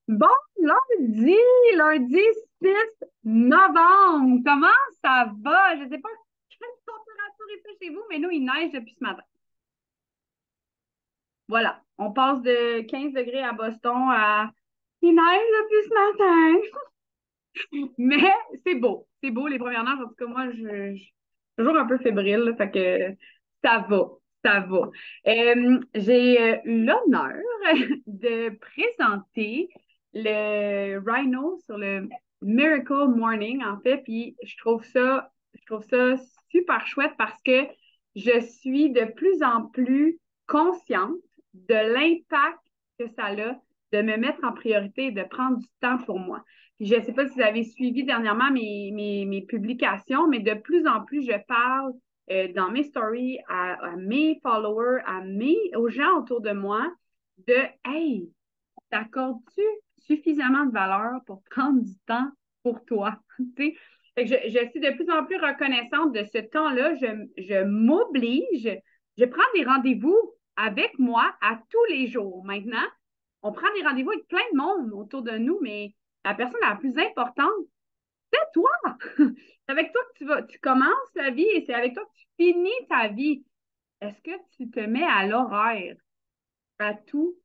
Bon, lundi, lundi 6 novembre. Comment ça va? Je ne sais pas quelle température il fait chez vous, mais nous, il neige depuis ce matin. Voilà. On passe de 15 degrés à Boston à il neige depuis ce matin. Mais c'est beau. C'est beau, les premières neiges. En tout cas, moi, je suis toujours un peu fébrile, là, fait que ça va. Ça va. J'ai l'honneur de présenter le Rhino sur le Miracle Morning, en fait, puis je trouve ça super chouette parce que je suis de plus en plus consciente de l'impact que ça a de me mettre en priorité et de prendre du temps pour moi. Puis je ne sais pas si vous avez suivi dernièrement mes publications, mais de plus en plus, je parle dans mes stories à mes followers, aux gens autour de moi, de Hey, t'accordes-tu suffisamment de valeur pour prendre du temps pour toi? Tu sais? Fait que je suis de plus en plus reconnaissante de ce temps-là. Je m'oblige, je prends des rendez-vous avec moi à tous les jours. Maintenant, on prend des rendez-vous avec plein de monde autour de nous, mais la personne la plus importante, c'est toi. C'est avec toi que tu commences la vie et c'est avec toi que tu finis ta vie. Est-ce que tu te mets à l'horaire à tous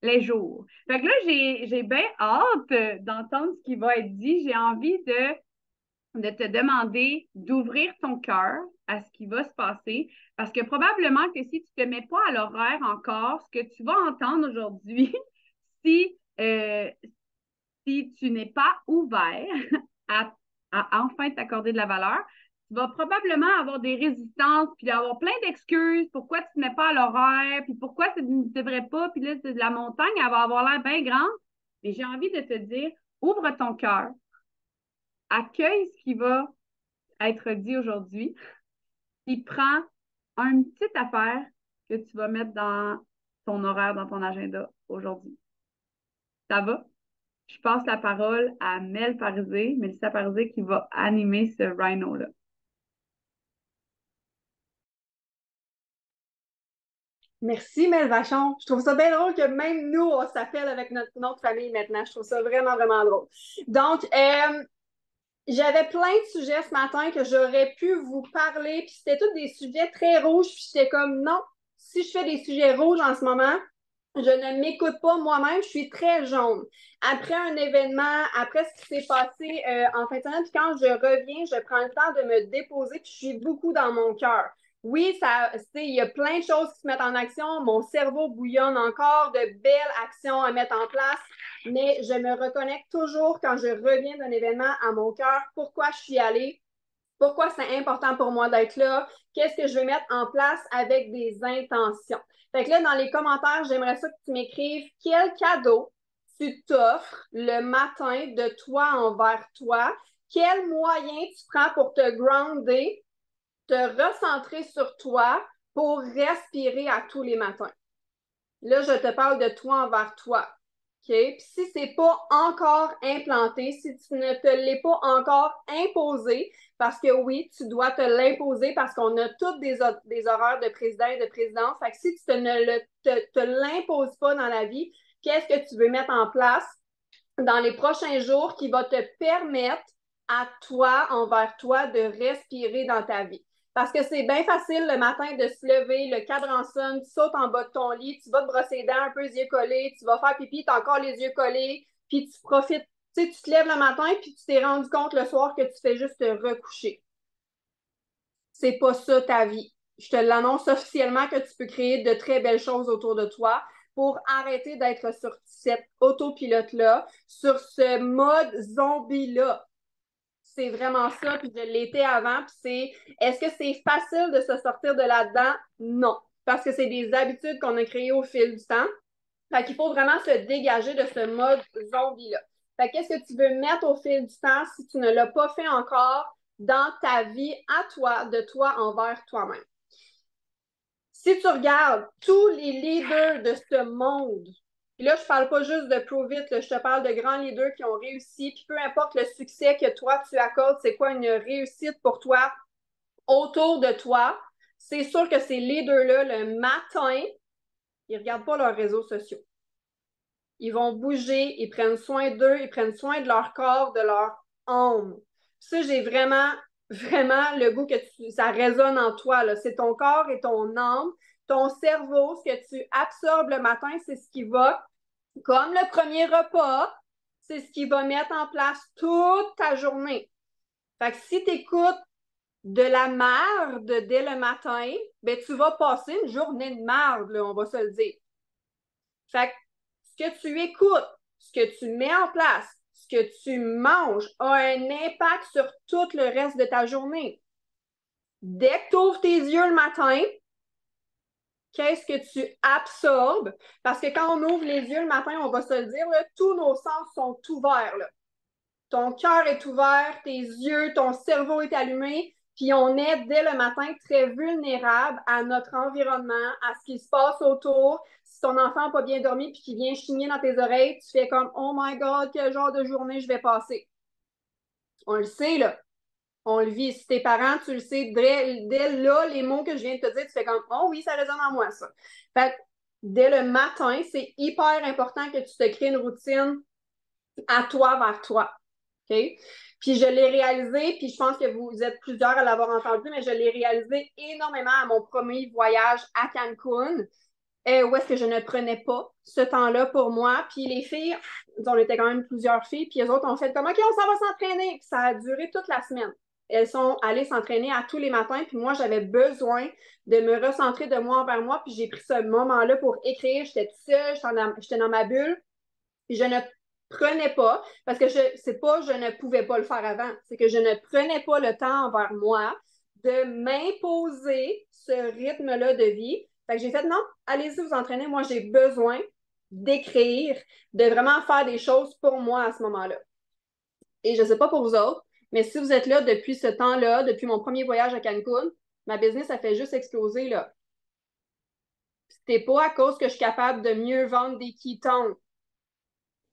les jours? Fait que là, j'ai bien hâte d'entendre ce qui va être dit. J'ai envie de te demander d'ouvrir ton cœur à ce qui va se passer. Parce que probablement que si tu ne te mets pas à l'horaire encore, ce que tu vas entendre aujourd'hui, si, euh, si tu n'es pas ouvert à, à enfin t'accorder de la valeur, tu vas probablement avoir des résistances, puis avoir plein d'excuses, pourquoi tu ne mets pas à l'horaire, puis pourquoi tu ne devrais pas, puis là, c'est de la montagne, elle va avoir l'air bien grande. Mais j'ai envie de te dire, ouvre ton cœur, accueille ce qui va être dit aujourd'hui, puis prends une petite affaire que tu vas mettre dans ton horaire, dans ton agenda aujourd'hui. Ça va? Je passe la parole à Mélissa Parisé qui va animer ce Rhino-là. Merci, Mel Vachon. Je trouve ça bien drôle que même nous, on s'appelle avec notre famille maintenant. Je trouve ça vraiment, vraiment drôle. Donc, j'avais plein de sujets ce matin que j'aurais pu vous parler, puis c'était tous des sujets très rouges, puis j'étais comme, non, si je fais des sujets rouges en ce moment, je ne m'écoute pas moi-même, je suis très jaune. Après un événement, après ce qui s'est passé en fin de semaine, puis quand je reviens, je prends le temps de me déposer, puis je suis beaucoup dans mon cœur. Oui, il y a plein de choses qui se mettent en action. Mon cerveau bouillonne encore de belles actions à mettre en place, mais je me reconnecte toujours quand je reviens d'un événement à mon cœur. Pourquoi je suis allée? Pourquoi c'est important pour moi d'être là? Qu'est-ce que je vais mettre en place avec des intentions? Fait que là, dans les commentaires, j'aimerais ça que tu m'écrives quel cadeau tu t'offres le matin de toi envers toi. Quel moyen tu prends pour te grounder, te recentrer sur toi pour respirer à tous les matins. Là, je te parle de toi envers toi. OK? Puis si ce n'est pas encore implanté, si tu ne te l'es pas encore imposé, parce que oui, tu dois te l'imposer parce qu'on a toutes des horaires de président et de présidence. Fait que si tu te l'imposes pas dans la vie, qu'est-ce que tu veux mettre en place dans les prochains jours qui va te permettre à toi, envers toi, de respirer dans ta vie? Parce que c'est bien facile le matin de se lever, le cadran sonne, tu sautes en bas de ton lit, tu vas te brosser les dents un peu les yeux collés, tu vas faire pipi, tu as encore les yeux collés, puis tu profites, tu sais, tu te lèves le matin, puis tu t'es rendu compte le soir que tu fais juste te recoucher. C'est pas ça ta vie. Je te l'annonce officiellement que tu peux créer de très belles choses autour de toi pour arrêter d'être sur cette autopilote-là, sur ce mode zombie-là. C'est vraiment ça, puis je l'étais avant, puis est-ce que c'est facile de se sortir de là-dedans? Non, parce que c'est des habitudes qu'on a créées au fil du temps. Fait qu'il faut vraiment se dégager de ce mode zombie-là. Fait qu'est-ce que tu veux mettre au fil du temps si tu ne l'as pas fait encore dans ta vie à toi, de toi envers toi-même? Si tu regardes tous les leaders de ce monde, puis là, je ne parle pas juste de Provit, je te parle de grands leaders qui ont réussi, puis peu importe le succès que toi, tu accordes, c'est quoi une réussite pour toi autour de toi, c'est sûr que ces leaders-là, le matin, ils ne regardent pas leurs réseaux sociaux. ils vont bouger, ils prennent soin d'eux, ils prennent soin de leur corps, de leur âme. Ça, j'ai vraiment, vraiment le goût que ça résonne en toi, là. C'est ton corps et ton âme, ton cerveau, ce que tu absorbes le matin, c'est ce qui va, comme le premier repas, c'est ce qui va mettre en place toute ta journée. Fait que si tu écoutes de la merde dès le matin, ben tu vas passer une journée de merde, là, on va se le dire. Fait que ce que tu écoutes, ce que tu mets en place, ce que tu manges a un impact sur tout le reste de ta journée. Dès que tu ouvres tes yeux le matin, qu'est-ce que tu absorbes? Parce que quand on ouvre les yeux le matin, on va se le dire, là, tous nos sens sont ouverts. Là. Ton cœur est ouvert, tes yeux, ton cerveau est allumé, puis on est dès le matin très vulnérable à notre environnement, à ce qui se passe autour. Si ton enfant n'a pas bien dormi puis qu'il vient chigner dans tes oreilles, tu fais comme Oh my God, quel genre de journée je vais passer. On le sait, là. On le vit. Si tes parents, tu le sais, dès là, les mots que je viens de te dire, tu fais comme Oh oui, ça résonne en moi, ça. Fait que dès le matin, c'est hyper important que tu te crées une routine à toi, vers toi. OK? Puis je l'ai réalisé, puis je pense que vous êtes plusieurs à l'avoir entendu, mais je l'ai réalisé énormément à mon premier voyage à Cancun, où est-ce que je ne prenais pas ce temps-là pour moi. Puis les filles, on était quand même plusieurs filles, puis les autres ont fait comme OK, on s'en va s'entraîner. Puis ça a duré toute la semaine. Elles sont allées s'entraîner à tous les matins, puis moi, j'avais besoin de me recentrer de moi envers moi, puis j'ai pris ce moment-là pour écrire. J'étais toute seule, j'étais dans ma bulle, puis je ne prenais pas, parce que c'est pas je ne pouvais pas le faire avant, c'est que je ne prenais pas le temps envers moi de m'imposer ce rythme-là de vie. Fait que j'ai fait non, allez-y vous entraîner, moi j'ai besoin d'écrire, de vraiment faire des choses pour moi à ce moment-là. Et je sais pas pour vous autres, mais si vous êtes là depuis ce temps-là, depuis mon premier voyage à Cancun, ma business a fait juste exploser là. C'était pas à cause que je suis capable de mieux vendre des ketones.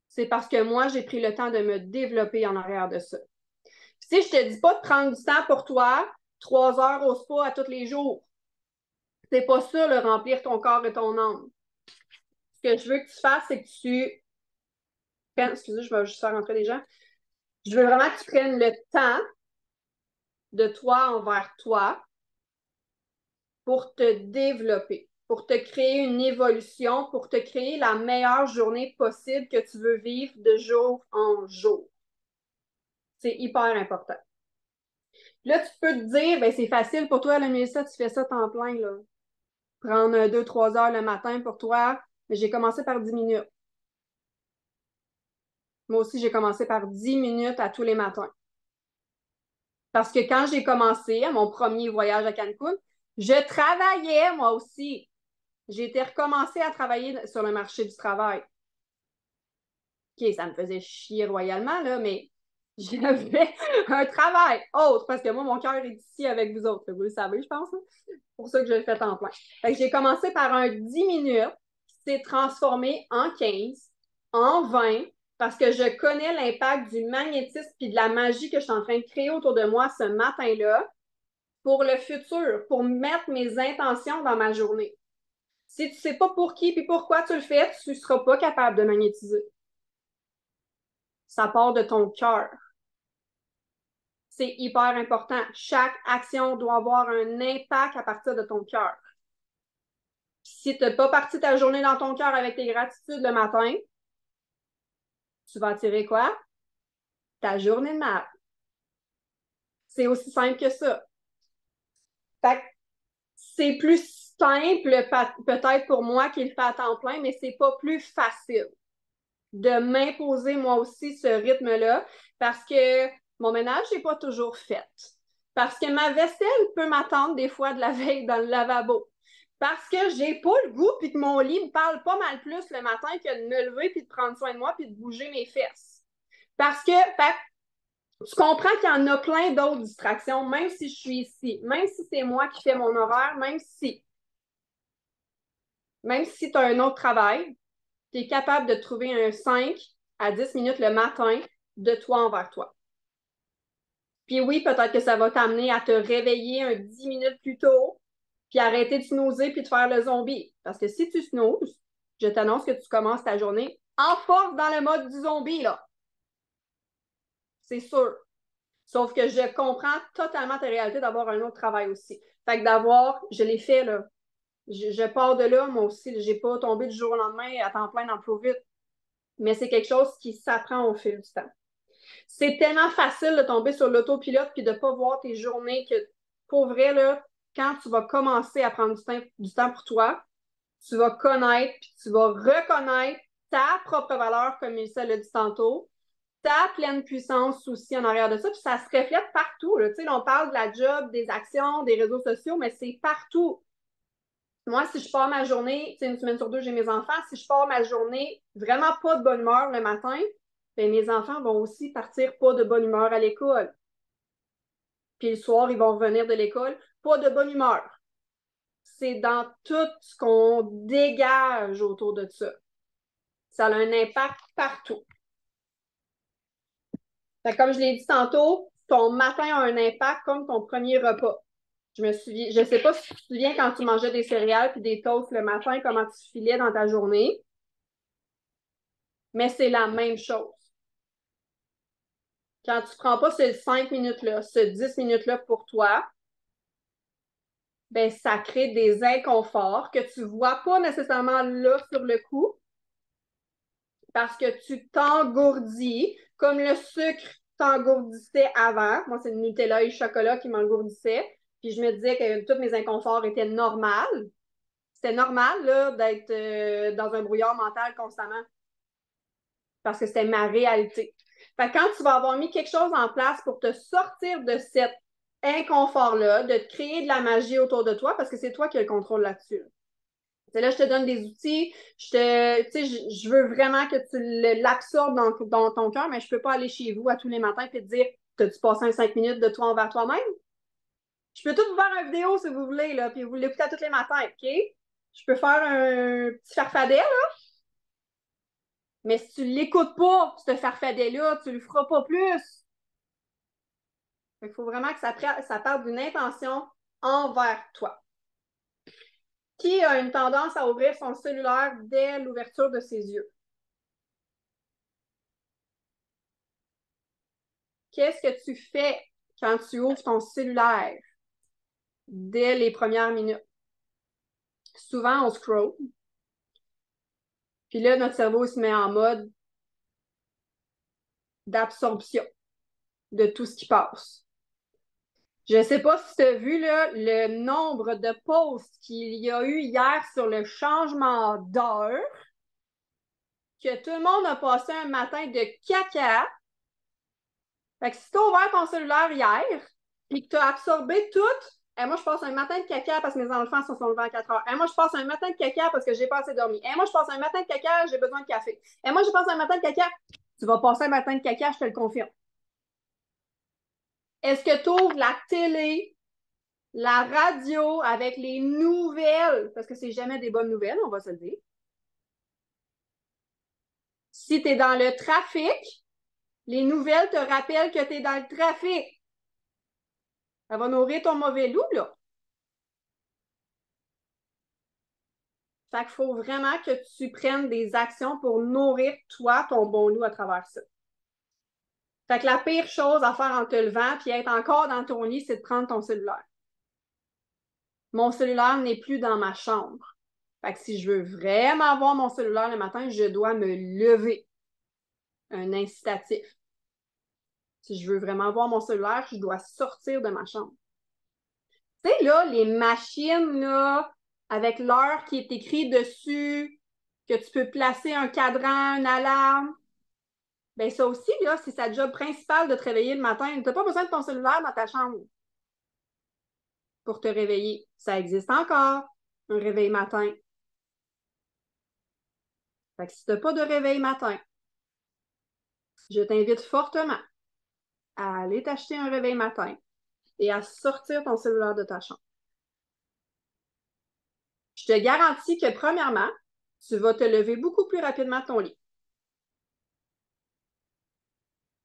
C'est parce que moi, j'ai pris le temps de me développer en arrière de ça. Si je te dis pas de prendre du temps pour toi, 3 heures au spa à tous les jours, c'est pas ça, le remplir ton corps et ton âme. Ce que je veux que tu fasses, c'est que tu... Excusez, je vais juste faire rentrer les gens. Je veux vraiment que tu prennes le temps de toi envers toi pour te développer, pour te créer une évolution, pour te créer la meilleure journée possible que tu veux vivre de jour en jour. C'est hyper important. Là, tu peux te dire, ben, c'est facile pour toi, là, Mélissa, tu fais ça temps plein, là. Prendre 2-3 heures le matin pour toi. Mais j'ai commencé par 10 minutes. Moi aussi, j'ai commencé par 10 minutes à tous les matins. Parce que quand j'ai commencé à mon premier voyage à Cancun, je travaillais moi aussi. J'ai été recommencé à travailler sur le marché du travail. OK, ça me faisait chier royalement, là, mais j'avais un travail autre, parce que moi, mon cœur est ici avec vous autres. Vous le savez, je pense. Hein? C'est pour ça que je le fais en plein. Fait que j'ai commencé par un 10 minutes qui s'est transformé en 15, en 20, parce que je connais l'impact du magnétisme et de la magie que je suis en train de créer autour de moi ce matin-là pour le futur, pour mettre mes intentions dans ma journée. Si tu ne sais pas pour qui et pourquoi tu le fais, tu ne seras pas capable de magnétiser. Ça part de ton cœur. C'est hyper important. Chaque action doit avoir un impact à partir de ton cœur. Si tu n'as pas parti ta journée dans ton cœur avec tes gratitudes le matin, tu vas attirer quoi? Ta journée de merde. C'est aussi simple que ça. Fait que c'est plus simple peut-être pour moi qui le fait à temps plein, mais c'est pas plus facile de m'imposer moi aussi ce rythme-là parce que mon ménage n'est pas toujours fait. Parce que ma vaisselle peut m'attendre des fois de la veille dans le lavabo. Parce que j'ai pas le goût puis que mon lit me parle pas mal plus le matin que de me lever puis de prendre soin de moi puis de bouger mes fesses. Parce que tu comprends qu'il y en a plein d'autres distractions, même si je suis ici, même si c'est moi qui fais mon horaire, même si tu as un autre travail, tu es capable de trouver un 5 à 10 minutes le matin de toi envers toi. Puis oui, peut-être que ça va t'amener à te réveiller un 10 minutes plus tôt, puis arrêter de snoozer puis de faire le zombie. Parce que si tu snoozes, je t'annonce que tu commences ta journée en force dans le mode du zombie, là. C'est sûr. Sauf que je comprends totalement ta réalité d'avoir un autre travail aussi. Fait que d'avoir, je l'ai fait, là. Je pars de là, moi aussi. J'ai pas tombé du jour au lendemain à temps plein dans Pro Vite. Mais c'est quelque chose qui s'apprend au fil du temps. C'est tellement facile de tomber sur l'autopilote puis de pas voir tes journées que, pour vrai, là, quand tu vas commencer à prendre du temps pour toi, tu vas connaître puis tu vas reconnaître ta propre valeur, comme Mélissa l'a dit tantôt, ta pleine puissance aussi en arrière de ça, puis ça se reflète partout. Là. Tu sais, là, on parle de la job, des actions, des réseaux sociaux, mais c'est partout. Moi, si je pars ma journée, une semaine sur deux, j'ai mes enfants, si je pars ma journée vraiment pas de bonne humeur le matin, bien, mes enfants vont aussi partir pas de bonne humeur à l'école. Puis le soir, ils vont revenir de l'école pas de bonne humeur. C'est dans tout ce qu'on dégage autour de ça. Ça a un impact partout. Fait que comme je l'ai dit tantôt, ton matin a un impact comme ton premier repas. Je sais pas si tu te souviens quand tu mangeais des céréales puis des toasts le matin, comment tu filais dans ta journée, mais c'est la même chose. Quand tu prends pas ces 5 minutes-là, ce 10 minutes-là pour toi, ben ça crée des inconforts que tu vois pas nécessairement là sur le coup parce que tu t'engourdis comme le sucre t'engourdissait avant. Moi, c'est le Nutella et le chocolat qui m'engourdissait. Puis je me disais que tous mes inconforts étaient normaux. C'était normal là, d'être dans un brouillard mental constamment parce que c'était ma réalité. Fait que quand tu vas avoir mis quelque chose en place pour te sortir de cet inconfort-là, de te créer de la magie autour de toi, parce que c'est toi qui as le contrôle là-dessus. C'est là, je te donne des outils, je veux vraiment que tu l'absorbes dans ton cœur, mais je ne peux pas aller chez vous à tous les matins et te dire, t'as-tu passé un 5 minutes de toi envers toi-même? Je peux tout vous faire une vidéo si vous voulez, là, puis vous l'écoutez à tous les matins, OK? Je peux faire un petit farfadet, là, mais si tu ne l'écoutes pas, ce farfadet-là, tu ne le feras pas plus. Il faut vraiment que ça parte d'une intention envers toi. Qui a une tendance à ouvrir son cellulaire dès l'ouverture de ses yeux? Qu'est-ce que tu fais quand tu ouvres ton cellulaire dès les premières minutes? Souvent, on scroll. Puis là, notre cerveau se met en mode d'absorption de tout ce qui passe. Je ne sais pas si tu as vu là, le nombre de posts qu'il y a eu hier sur le changement d'heure, que tout le monde a passé un matin de caca. Fait que si tu as ouvert ton cellulaire hier et que tu as absorbé tout, moi, je passe un matin de caca parce que mes enfants se sont levés à 4 heures. Moi, je passe un matin de caca parce que j'ai pas assez dormi. Moi, je passe un matin de caca, j'ai besoin de café. Moi, je passe un matin de caca. Tu vas passer un matin de caca, je te le confirme. Est-ce que tu ouvres la télé, la radio avec les nouvelles? Parce que c'est jamais des bonnes nouvelles, on va se le dire. Si tu es dans le trafic, les nouvelles te rappellent que tu es dans le trafic. Ça va nourrir ton mauvais loup, là. Fait qu'il faut vraiment que tu prennes des actions pour nourrir, toi, ton bon loup à travers ça. Fait que la pire chose à faire en te levant puis être encore dans ton lit, c'est de prendre ton cellulaire. Mon cellulaire n'est plus dans ma chambre. Fait que si je veux vraiment voir mon cellulaire le matin, je dois me lever. Un incitatif. Si je veux vraiment voir mon cellulaire, je dois sortir de ma chambre. Tu sais, là, les machines, là, avec l'heure qui est écrite dessus, que tu peux placer un cadran, une alarme, ben ça aussi, là, c'est sa job principale de te réveiller le matin. Tu n'as pas besoin de ton cellulaire dans ta chambre pour te réveiller. Ça existe encore, un réveil matin. Fait que si tu n'as pas de réveil matin, je t'invite fortement à aller t'acheter un réveil matin et à sortir ton cellulaire de ta chambre. Je te garantis que, premièrement, tu vas te lever beaucoup plus rapidement de ton lit.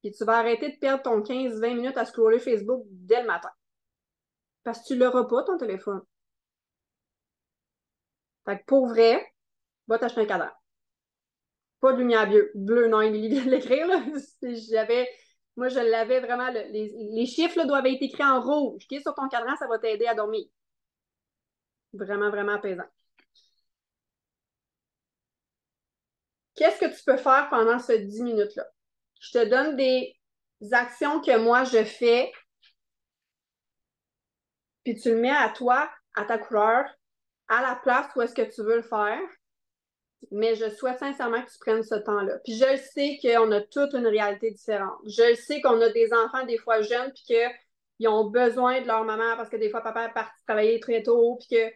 Puis tu vas arrêter de perdre ton 15-20 minutes à scroller Facebook dès le matin. Parce que tu ne l'auras pas, ton téléphone. Fait que pour vrai, va t'acheter un cadran. Pas de lumière bleue, non, Émilie vient de l'écrire, là. Moi, je l'avais vraiment, les chiffres là, doivent être écrits en rouge. Okay? Sur ton cadran, ça va t'aider à dormir. Vraiment, vraiment apaisant. Qu'est-ce que tu peux faire pendant ce 10 minutes-là? Je te donne des actions que moi, je fais, puis tu le mets à toi, à ta couleur, à la place où est-ce que tu veux le faire. Mais je souhaite sincèrement que tu prennes ce temps-là. Puis je le sais qu'on a toute une réalité différente. Je le sais qu'on a des enfants des fois jeunes, puis qu'ils ont besoin de leur maman parce que des fois papa est parti travailler très tôt, puis que...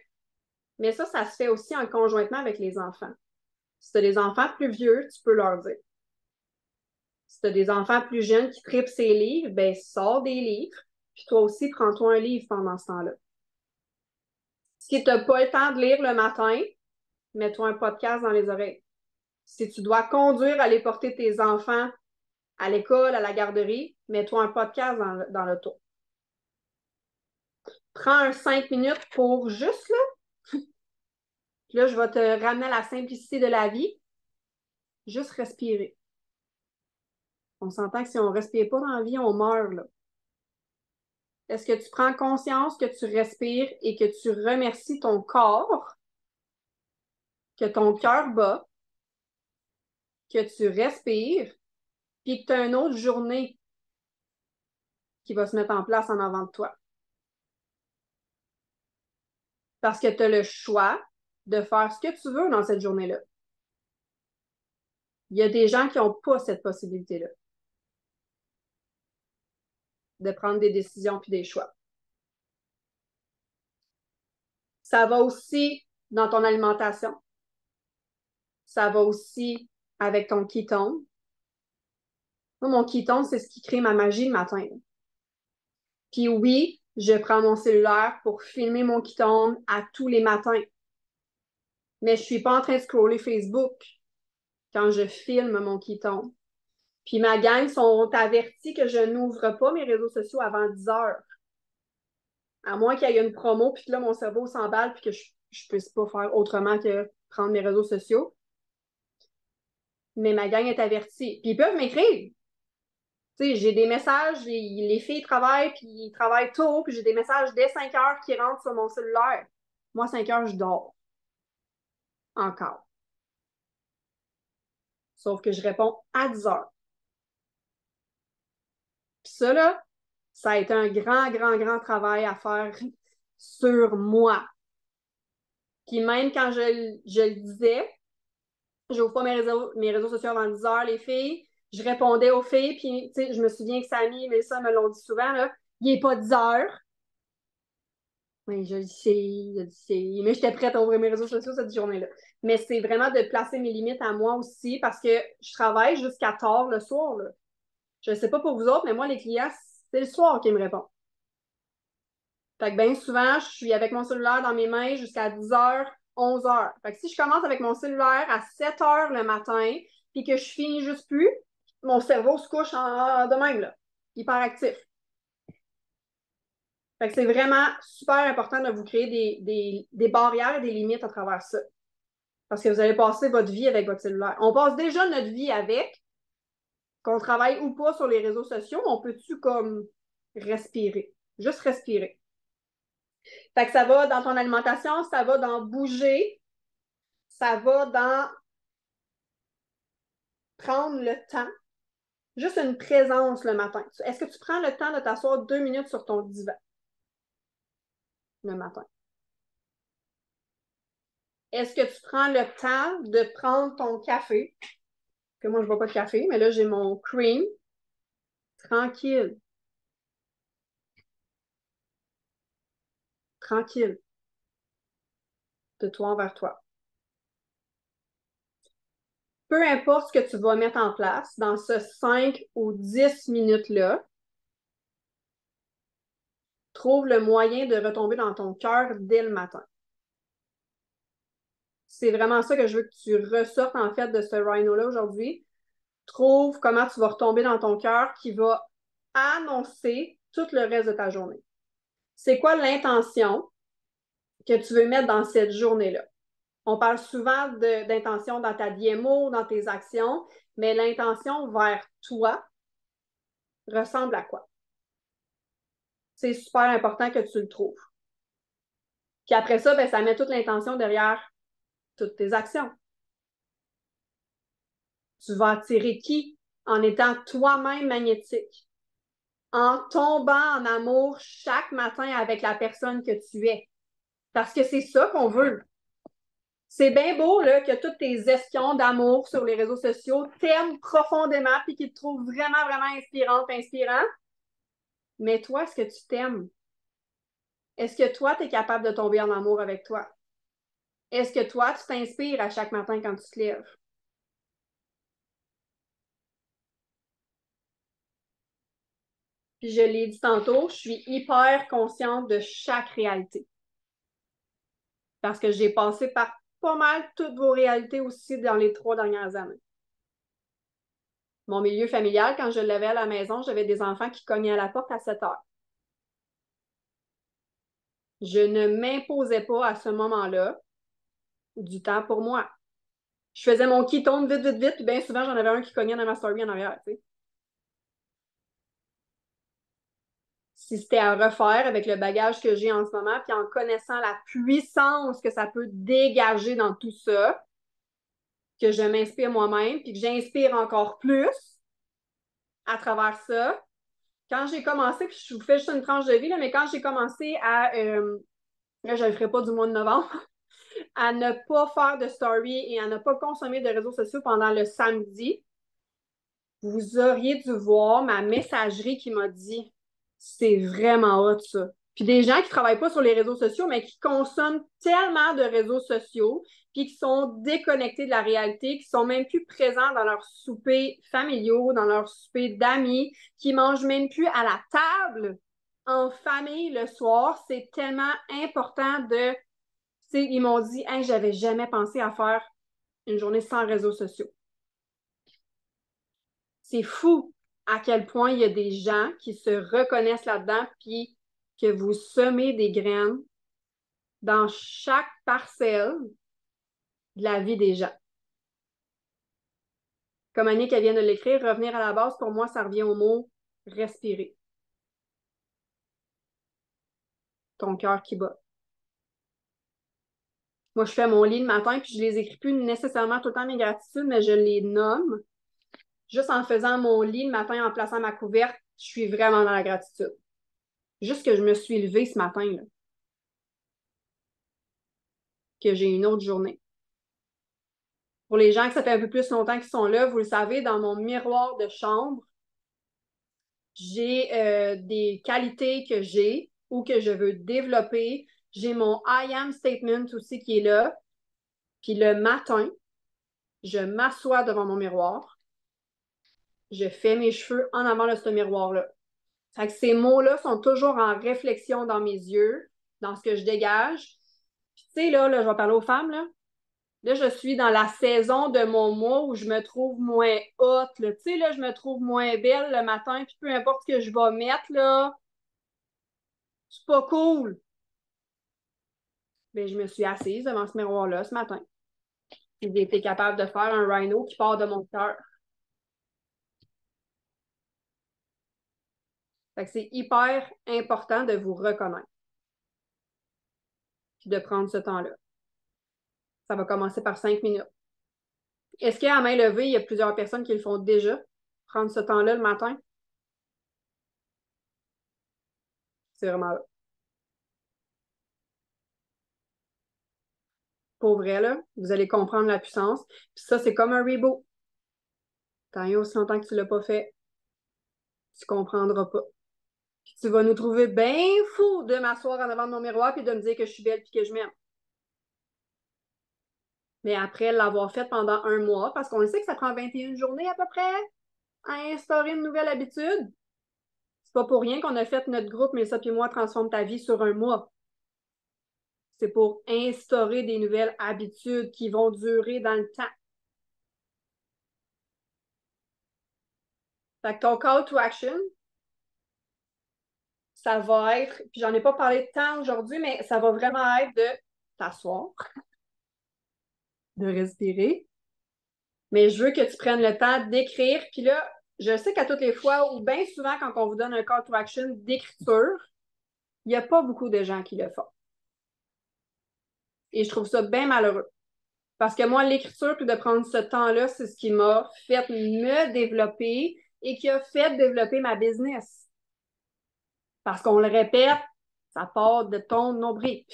Mais ça se fait aussi en conjointement avec les enfants. Si tu as des enfants plus vieux, tu peux leur dire. Si tu as des enfants plus jeunes qui tripent ces livres, ben sors des livres, puis toi aussi, prends-toi un livre pendant ce temps-là. Si tu n'as pas le temps de lire le matin, mets-toi un podcast dans les oreilles. Si tu dois conduire, aller porter tes enfants à l'école, à la garderie, mets-toi un podcast dans l'auto. Prends un 5 minutes pour juste là. Puis là, je vais te ramener à la simplicité de la vie. Juste respirer. On s'entend que si on ne respire pas dans la vie, on meurt, là. Est-ce que tu prends conscience que tu respires et que tu remercies ton corps, que ton cœur bat, que tu respires, puis que tu as une autre journée qui va se mettre en place en avant de toi? Parce que tu as le choix de faire ce que tu veux dans cette journée-là. Il y a des gens qui n'ont pas cette possibilité-là de prendre des décisions puis des choix. Ça va aussi dans ton alimentation. Ça va aussi avec ton ketone. Moi, mon ketone, c'est ce qui crée ma magie le matin. Puis oui, je prends mon cellulaire pour filmer mon ketone à tous les matins. Mais je ne suis pas en train de scroller Facebook quand je filme mon ketone. Puis ma gang sont avertis que je n'ouvre pas mes réseaux sociaux avant 10 heures. À moins qu'il y ait une promo, puis que là, mon cerveau s'emballe, puis que je ne puisse pas faire autrement que prendre mes réseaux sociaux. Mais ma gang est avertie. Puis ils peuvent m'écrire. Tu sais, j'ai des messages, les filles travaillent, puis ils travaillent tôt, puis j'ai des messages dès 5 heures qui rentrent sur mon cellulaire. Moi, 5 heures, je dors. Encore. Sauf que je réponds à 10 heures. Puis ça, là, ça a été un grand, grand, grand travail à faire sur moi. Puis même quand je le disais, je n'ouvre pas mes réseaux sociaux avant 10 heures, les filles. Je répondais aux filles, puis je me souviens que Samy et Mélissa me l'ont dit souvent, là, il n'est pas 10 heures. Oui, je le sais, je le sais. Mais j'étais prête à ouvrir mes réseaux sociaux cette journée-là. Mais c'est vraiment de placer mes limites à moi aussi parce que je travaille jusqu'à tard le soir. Là. Je ne sais pas pour vous autres, mais moi, les clients, c'est le soir qu'ils me répondent. Fait que bien souvent, je suis avec mon cellulaire dans mes mains jusqu'à 10 heures, 11 heures. Fait que si je commence avec mon cellulaire à 7 heures le matin, puis que je finis juste plus, mon cerveau se couche de même, là, hyperactif. Fait que c'est vraiment super important de vous créer des barrières et des limites à travers ça. Parce que vous allez passer votre vie avec votre cellulaire. On passe déjà notre vie avec, qu'on travaille ou pas sur les réseaux sociaux, on peut-tu comme respirer? Juste respirer. Fait que ça va dans ton alimentation, ça va dans bouger, ça va dans prendre le temps. Juste une présence le matin. Est-ce que tu prends le temps de t'asseoir 2 minutes sur ton divan le matin? Est-ce que tu prends le temps de prendre ton café? Que moi, je ne bois pas de café, mais là, j'ai mon cream. Tranquille. Tranquille. De toi envers toi. Peu importe ce que tu vas mettre en place dans ce 5 ou 10 minutes-là, trouve le moyen de retomber dans ton cœur dès le matin. C'est vraiment ça que je veux que tu ressortes en fait de ce rhino-là aujourd'hui. Trouve comment tu vas retomber dans ton cœur qui va annoncer tout le reste de ta journée. C'est quoi l'intention que tu veux mettre dans cette journée-là? On parle souvent d'intention dans ta DMO, dans tes actions, mais l'intention vers toi ressemble à quoi? C'est super important que tu le trouves. Puis après ça, ben, ça met toute l'intention derrière toutes tes actions. Tu vas attirer qui? En étant toi-même magnétique, en tombant en amour chaque matin avec la personne que tu es. Parce que c'est ça qu'on veut. C'est bien beau là, que tous tes espions d'amour sur les réseaux sociaux t'aiment profondément et qu'ils te trouvent vraiment, vraiment inspirante, inspirant. Mais toi, est-ce que tu t'aimes? Est-ce que toi, tu es capable de tomber en amour avec toi? Est-ce que toi, tu t'inspires à chaque matin quand tu te lèves? Puis je l'ai dit tantôt, je suis hyper consciente de chaque réalité. Parce que j'ai passé par pas mal toutes vos réalités aussi dans les 3 dernières années. Mon milieu familial, quand je l'avais à la maison, j'avais des enfants qui cognaient à la porte à 7 heures. Je ne m'imposais pas à ce moment-là du temps pour moi. Je faisais mon qui-tombe vite, vite, vite, puis bien souvent, j'en avais un qui cognait dans ma story en arrière, tu sais. Si c'était à refaire avec le bagage que j'ai en ce moment, puis en connaissant la puissance que ça peut dégager dans tout ça, que je m'inspire moi-même, puis que j'inspire encore plus à travers ça. Quand j'ai commencé, puis je vous fais juste une tranche de vie, là, mais quand j'ai commencé là, je ne le ferai pas du mois de novembre, à ne pas faire de story et à ne pas consommer de réseaux sociaux pendant le samedi, vous auriez dû voir ma messagerie qui m'a dit c'est vraiment hot ça. Puis des gens qui ne travaillent pas sur les réseaux sociaux, mais qui consomment tellement de réseaux sociaux, puis qui sont déconnectés de la réalité, qui sont même plus présents dans leurs soupers familiaux, dans leurs soupers d'amis, qui mangent même plus à la table en famille le soir. C'est tellement important de... Ils m'ont dit hey, j'avais jamais pensé à faire une journée sans réseaux sociaux. C'est fou à quel point il y a des gens qui se reconnaissent là-dedans, puis que vous semez des graines dans chaque parcelle de la vie des gens. Comme Annick, elle vient de l'écrire, revenir à la base, pour moi, ça revient au mot respirer. Ton cœur qui bat. Moi, je fais mon lit le matin, puis je les écris plus nécessairement tout le temps mes gratitudes, mais je les nomme. Juste en faisant mon lit le matin, en plaçant ma couverte, je suis vraiment dans la gratitude. Juste que je me suis levée ce matin, là, que j'ai une autre journée. Pour les gens que ça fait un peu plus longtemps qu'ils sont là, vous le savez, dans mon miroir de chambre, j'ai des qualités que j'ai ou que je veux développer. J'ai mon I am statement aussi qui est là. Puis le matin, je m'assois devant mon miroir. Je fais mes cheveux en avant de ce miroir-là. Fait que ces mots-là sont toujours en réflexion dans mes yeux, dans ce que je dégage. Puis tu sais, là, je vais parler aux femmes, là. Là, je suis dans la saison de mon mois où je me trouve moins haute. Tu sais, là, je me trouve moins belle le matin, puis peu importe ce que je vais mettre, là, c'est pas cool. Mais je me suis assise devant ce miroir-là ce matin. J'ai été capable de faire un rhino qui part de mon cœur. Fait que c'est hyper important de vous reconnaître. Puis de prendre ce temps-là. Ça va commencer par 5 minutes. Est-ce qu'à main levée, il y a plusieurs personnes qui le font déjà? Prendre ce temps-là le matin? C'est vraiment là. Pour vrai, là, vous allez comprendre la puissance. Puis ça, c'est comme un reboot. Tant et aussi longtemps que tu ne l'as pas fait, tu ne comprendras pas. Puis tu vas nous trouver bien fous de m'asseoir en avant de mon miroir puis de me dire que je suis belle puis que je m'aime. Mais après l'avoir fait pendant un mois, parce qu'on le sait que ça prend 21 journées à peu près à instaurer une nouvelle habitude. C'est pas pour rien qu'on a fait notre groupe Mélissa puis moi transforme ta vie sur un mois. C'est pour instaurer des nouvelles habitudes qui vont durer dans le temps. Fait que ton call to action, ça va être, puis j'en ai pas parlé de temps aujourd'hui, mais ça va vraiment être de t'asseoir, de respirer, mais je veux que tu prennes le temps d'écrire. Puis là, je sais qu'à toutes les fois, ou bien souvent quand on vous donne un call to action d'écriture, il n'y a pas beaucoup de gens qui le font. Et je trouve ça bien malheureux. Parce que moi, l'écriture, puis de prendre ce temps-là, c'est ce qui m'a fait me développer et qui a fait développer ma business. Parce qu'on le répète, ça part de ton nombril.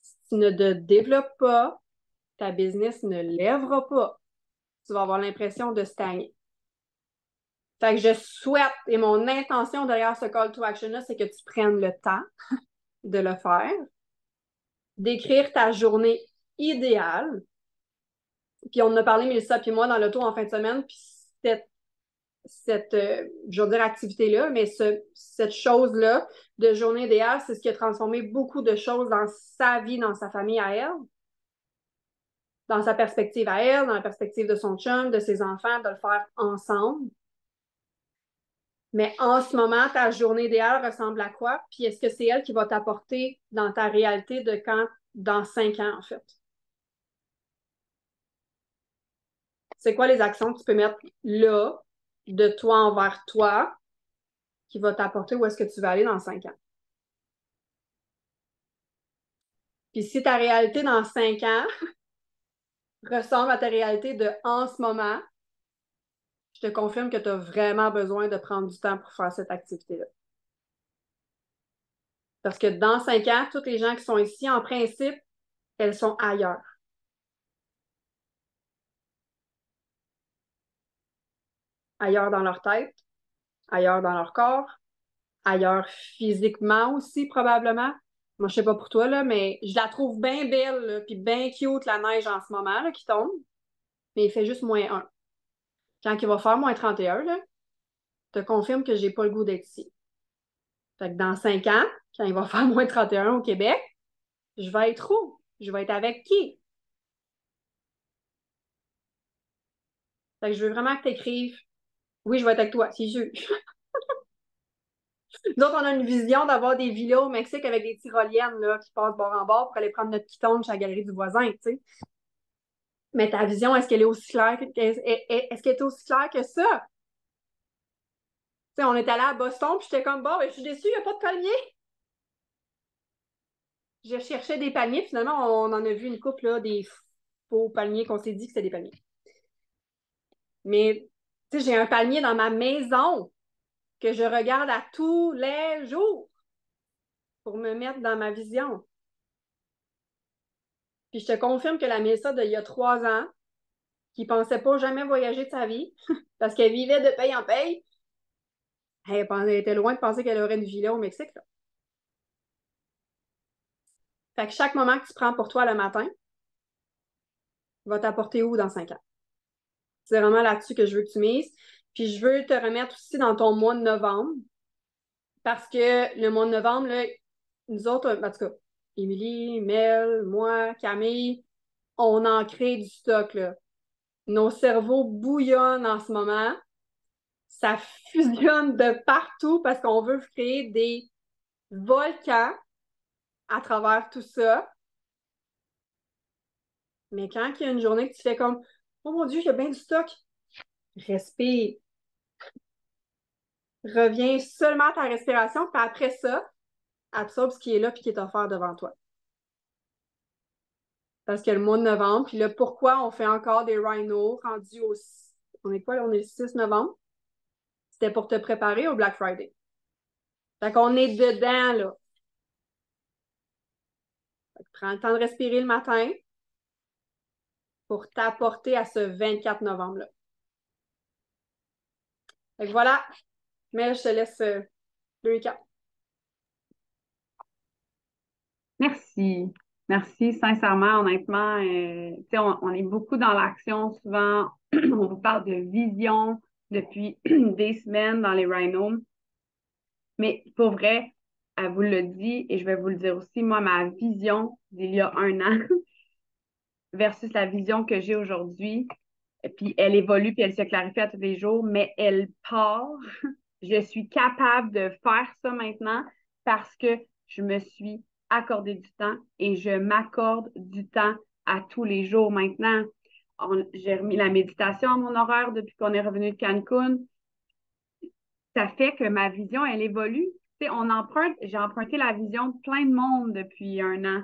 Si tu ne te développes pas, ta business ne lèvera pas. Tu vas avoir l'impression de stagner. Fait que je souhaite, et mon intention derrière ce call to action-là, c'est que tu prennes le temps de le faire, d'écrire ta journée idéale. Puis on en a parlé, Mélissa, puis moi, dans l'auto en fin de semaine, puis je veux dire, activité-là, mais cette chose-là de journée idéale, c'est ce qui a transformé beaucoup de choses dans sa vie, dans sa famille à elle, dans sa perspective à elle, dans la perspective de son chum, de ses enfants, de le faire ensemble. Mais en ce moment, ta journée idéale ressemble à quoi? Puis est-ce que c'est elle qui va t'apporter dans ta réalité de quand, dans 5 ans, en fait? C'est quoi les actions que tu peux mettre là, de toi envers toi, qui va t'apporter où est-ce que tu vas aller dans 5 ans? Puis si ta réalité dans 5 ans ressemble à ta réalité de en ce moment, je te confirme que tu as vraiment besoin de prendre du temps pour faire cette activité-là. Parce que dans 5 ans, toutes les gens qui sont ici, en principe, elles sont ailleurs. Ailleurs dans leur tête, ailleurs dans leur corps, ailleurs physiquement aussi, probablement. Moi, je sais pas pour toi, là, mais je la trouve bien belle, là, puis bien cute, la neige en ce moment, là, qui tombe. Mais il fait juste -1. Quand il va faire -31, là, je te confirme que j'ai pas le goût d'être ici. Fait que dans 5 ans, quand il va faire -31 au Québec, je vais être où? Je vais être avec qui? Fait que je veux vraiment que tu écrives. Oui, je vais être avec toi, c'est sûr. Nous autres, on a une vision d'avoir des villas au Mexique avec des tyroliennes là, qui passent bord en bord pour aller prendre notre quitonne chez la galerie du voisin, tu sais. Mais ta vision, est-ce qu'elle est aussi claire est-ce qu'elle est aussi claire que ça? Tu sais, on est allé à Boston, puis j'étais comme, bon, ben, je suis déçue, il n'y a pas de palmier. Je cherchais des palmiers, finalement, on en a vu une couple, là, des faux palmiers qu'on s'est dit que c'était des palmiers. Mais, tu sais, j'ai un palmier dans ma maison que je regarde à tous les jours pour me mettre dans ma vision. Puis je te confirme que la Mélissa d'il y a 3 ans, qui pensait pas jamais voyager de sa vie, parce qu'elle vivait de paye en paye, elle était loin de penser qu'elle aurait une villa au Mexique, là. Fait que chaque moment que tu prends pour toi le matin va t'apporter où dans 5 ans? C'est vraiment là-dessus que je veux que tu mises. Puis je veux te remettre aussi dans ton mois de novembre, parce que le mois de novembre, là, nous autres, en tout cas, Émilie, Mel, moi, Camille, on en crée du stock, là. Nos cerveaux bouillonnent en ce moment. Ça fusionne de partout parce qu'on veut créer des volcans à travers tout ça. Mais quand il y a une journée que tu fais comme oh mon Dieu, il y a bien du stock, respire. Reviens seulement à ta respiration, puis après ça, absorbe ce qui est là puis qui est offert devant toi. Parce que le mois de novembre, puis là, pourquoi on fait encore des rhinos rendus au... On est quoi, là? On est le 6 novembre? C'était pour te préparer au Black Friday. Fait qu'on est dedans, là. Fait que prends le temps de respirer le matin pour t'apporter à ce 24 novembre-là. Fait que voilà, mais je te laisse le recap. Merci. Merci, sincèrement, honnêtement. Tu sais, on est beaucoup dans l'action souvent. On vous parle de vision depuis des semaines dans les rhinos. Mais pour vrai, elle vous le dit et je vais vous le dire aussi, moi, ma vision d'il y a un an versus la vision que j'ai aujourd'hui, puis elle évolue, puis elle se clarifie à tous les jours, mais elle part. Je suis capable de faire ça maintenant parce que je me suis accordé du temps et je m'accorde du temps à tous les jours maintenant. J'ai remis la méditation à mon horaire depuis qu'on est revenu de Cancun. Ça fait que ma vision, elle évolue. Tu sais, j'ai emprunté la vision de plein de monde depuis un an.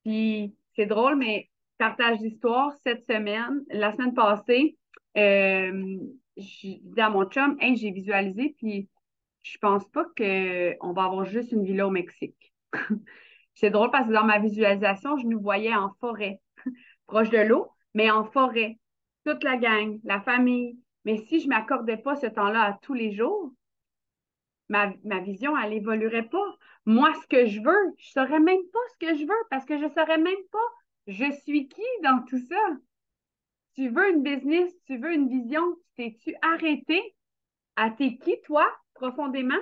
Puis c'est drôle, mais partage d'histoire, la semaine passée, j'ai dit à mon chum, hey, j'ai visualisé, puis je pense pas qu'on va avoir juste une villa au Mexique. C'est drôle parce que dans ma visualisation, je nous voyais en forêt, proche de l'eau, mais en forêt. Toute la gang, la famille. Mais si je m'accordais pas ce temps-là à tous les jours, ma vision, elle évoluerait pas. Moi, ce que je veux, je saurais même pas ce que je veux parce que je saurais même pas je suis qui dans tout ça. Tu veux une business, tu veux une vision, t'es-tu arrêté à t'es qui, toi, profondément?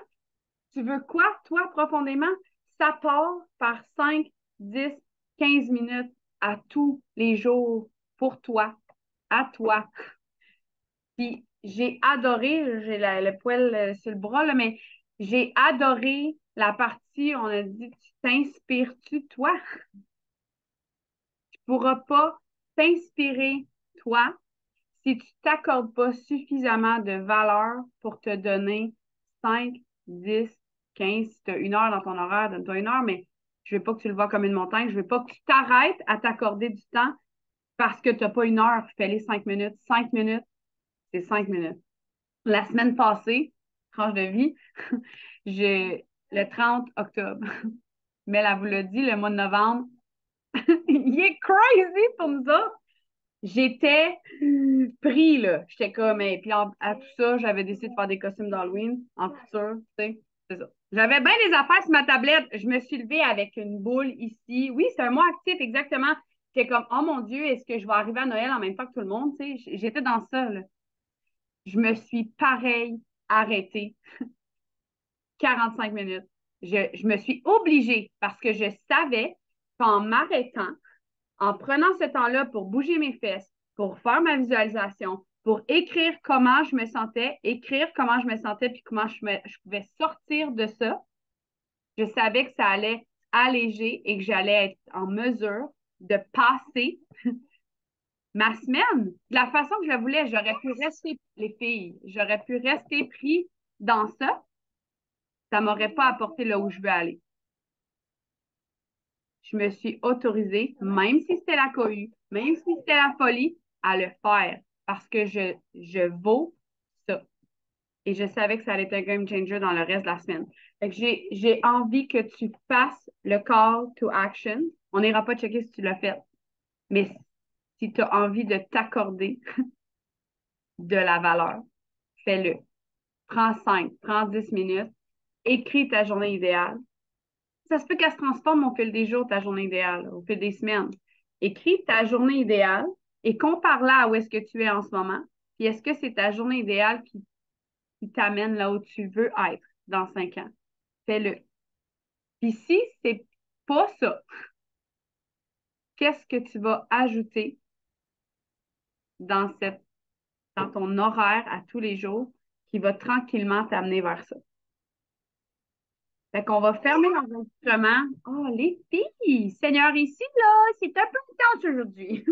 Tu veux quoi, toi, profondément? Ça part par 5, 10, 15 minutes à tous les jours pour toi, à toi. Puis j'ai adoré, j'ai le poil sur le bras, là, mais j'ai adoré la partie, on a dit, tu t'inspires-tu, toi? Tu ne pourras pas t'inspirer, toi, si tu ne t'accordes pas suffisamment de valeur pour te donner 5, 10, 15, si tu as une heure dans ton horaire, donne-toi une heure, mais je ne veux pas que tu le vois comme une montagne, je ne veux pas que tu t'arrêtes à t'accorder du temps parce que tu n'as pas une heure, fais-les 5 minutes. 5 minutes, c'est 5 minutes. La semaine passée, tranche de vie, le 30 octobre. Mais elle vous l'a dit, le mois de novembre, il est crazy pour nous autres. J'étais pris, là. J'étais comme, et puis à tout ça, j'avais décidé de faire des costumes d'Halloween en couture, tu sais, c'est ça. J'avais bien des affaires sur ma tablette. Je me suis levée avec une boule ici. Oui, c'est un mois actif, exactement. J'étais comme, oh mon Dieu, est-ce que je vais arriver à Noël en même temps que tout le monde, tu sais? J'étais dans ça, là. Je me suis pareil arrêtée 45 minutes. Je me suis obligée parce que je savais qu'en m'arrêtant, en prenant ce temps-là pour bouger mes fesses, pour faire ma visualisation, pour écrire comment je me sentais, écrire comment je me sentais, puis comment je pouvais sortir de ça, je savais que ça allait alléger et que j'allais être en mesure de passer ma semaine de la façon que je la voulais. J'aurais pu rester, les filles, j'aurais pu rester pris dans ça. Ça ne m'aurait pas apporté là où je veux aller. Je me suis autorisée, même si c'était la cohue, même si c'était la folie, à le faire parce que je vaux ça. Et je savais que ça allait être un game changer dans le reste de la semaine. Fait que j'ai envie que tu fasses le call to action. On n'ira pas checker si tu l'as fait, mais si tu as envie de t'accorder de la valeur, fais-le. Prends 5, prends 10 minutes, écris ta journée idéale. Ça se peut qu'elle se transforme au fil des jours, ta journée idéale, au fil des semaines. Écris ta journée idéale et compare-la à où est-ce que tu es en ce moment. Puis est-ce que c'est ta journée idéale qui t'amène là où tu veux être dans 5 ans? Fais-le. Puis si c'est pas ça, qu'est-ce que tu vas ajouter dans dans ton horaire à tous les jours qui va tranquillement t'amener vers ça? Fait qu'on va fermer l'enregistrement. Oh, les filles! Seigneur, ici, là, c'est un peu intense aujourd'hui.